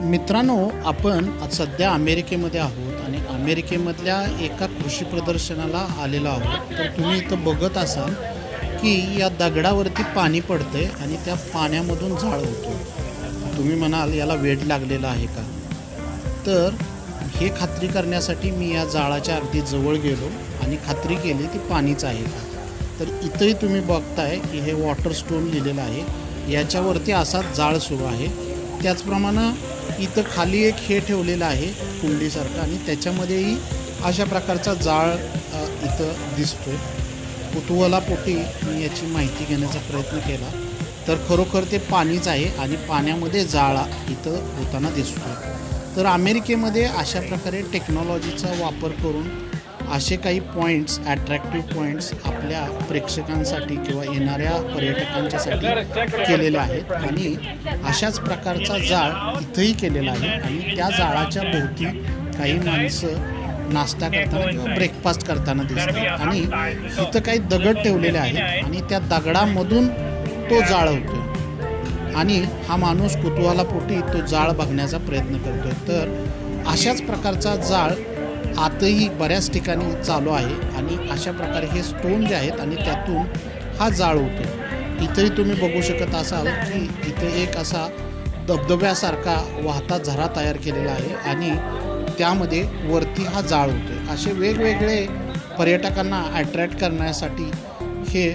मित्रांनो, आपण सध्या अमेरिकेमध्ये आहोत आणि अमेरिकेमधल्या एका कृषी प्रदर्शनाला आलेलो आहोत. तर तुम्ही इथं बघत असाल की या दगडावरती पाणी पडतंय आणि त्या पाण्यामधून जाळ होतो. तुम्ही म्हणाल याला वेड लागलेलं आहे का? तर हे खात्री करण्यासाठी मी या जाळाच्या अगदी जवळ गेलो आणि खात्री केली ती पाणीच आहे का. तर इथंही तुम्ही बघताय की हे वॉटर स्टोन लिहिलेलं आहे, याच्यावरती असाच जाळ सुरू आहे. त्याचप्रमाणे इथं खाली एक हे ठेवलेलं आहे कुंडीसारखं आणि त्याच्यामध्येही अशा प्रकारचा जाळ इथं दिसतोय. कुतूहलापोटी मी याची माहिती घेण्याचा प्रयत्न केला तर खरोखर ते पाणीच आहे आणि पाण्यामध्ये जाळा इथं होताना दिसतोय. तर अमेरिकेमध्ये अशा प्रकारे टेक्नॉलॉजीचा वापर करून असे काही पॉईंट्स, ॲट्रॅक्टिव्ह पॉईंट्स आपल्या प्रेक्षकांसाठी किंवा येणाऱ्या पर्यटकांच्यासाठी केलेले आहेत आणि अशाच प्रकारचा जाळ इथंही केलेला आहे आणि त्या जाळाच्या भोवती काही माणसं नाश्ता करताना किंवा ब्रेकफास्ट करताना दिसतात आणि इथं काही दगड ठेवलेले आहेत आणि त्या दगडामधून तो जाळ होतो आणि हा माणूस कुतूहलापोटी तो जाळ बघण्याचा प्रयत्न करतोय. तर अशाच प्रकारचा जाळ आतही बऱ्याच ठिकाणी चालू आहे आणि अशा प्रकारे हे स्टोन जे आहेत आणि त्यातून हा जाळ होतो. इथंही तुम्ही बघू शकत असाल की इथे एक असा धबधब्यासारखा वाहता झरा तयार केलेला आहे आणि त्यामध्ये वरती हा जाळ होतो. असे वेगवेगळे पर्यटकांना अट्रॅक्ट करण्यासाठी हे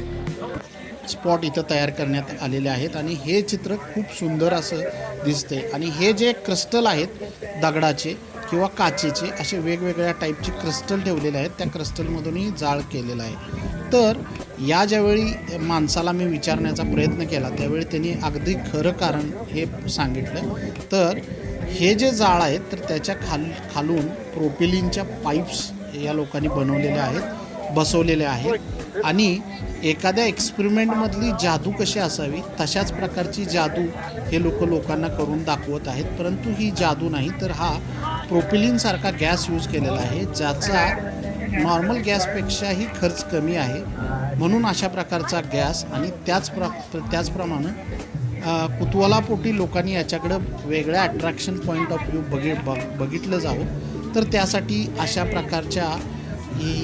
स्पॉट इथं तयार करण्यात आलेले आहेत आणि हे चित्र खूप सुंदर असं दिसते. आणि हे जे क्रिस्टल आहेत दगडाचे किंवा काचेचे असे वेगवेगळ्या टाईपचे क्रिस्टल ठेवलेले आहेत, त्या क्रिस्टलमधूनही जाळ केलेला आहे. तर या ज्यावेळी माणसाला मी विचारण्याचा प्रयत्न केला त्यावेळी त्यांनी अगदी खरं कारण हे सांगितलं. तर हे जे जाळ आहेत तर त्याच्या खालून प्रोपेलिनच्या पाईप्स या लोकांनी बनवलेल्या आहेत, बसवलेले आहेत आणि एखाद्या एक्सपेरिमेंटमधली जादू कशी असावी तशाच प्रकारची जादू हे लोकांना करून दाखवत आहेत. परंतु ही जादू नाही, तर हा प्रोपेलिनसारखा गॅस यूज केलेला आहे ज्याचा नॉर्मल गॅसपेक्षाही खर्च कमी आहे. म्हणून अशा प्रकारचा गॅस आणि त्याचप्रमाणे कुतूहलापोटी लोकांनी याच्याकडं वेगळ्या अट्रॅक्शन पॉईंट ऑफ व्ह्यू बघितलं जावं. तर त्यासाठी अशा प्रकारच्या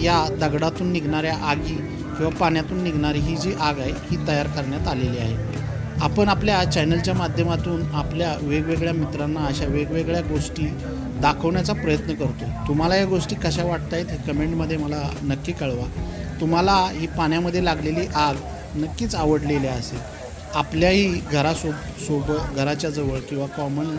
या दगडातून निघणाऱ्या आगी किंवा पाण्यातून निघणारी ही जी आग आहे ही तयार करण्यात आलेली आहे. आपण आपल्या चॅनलच्या माध्यमातून आपल्या वेगवेगळ्या मित्रांना अशा वेगवेगळ्या गोष्टी दाखवण्याचा प्रयत्न करतो. तुम्हाला या गोष्टी कशा वाटत आहेत हे कमेंटमध्ये मला नक्की कळवा. तुम्हाला ही पाण्यामध्ये लागलेली आग नक्कीच आवडलेली असेल. आपल्याही घराच्या जवळ किंवा कॉमन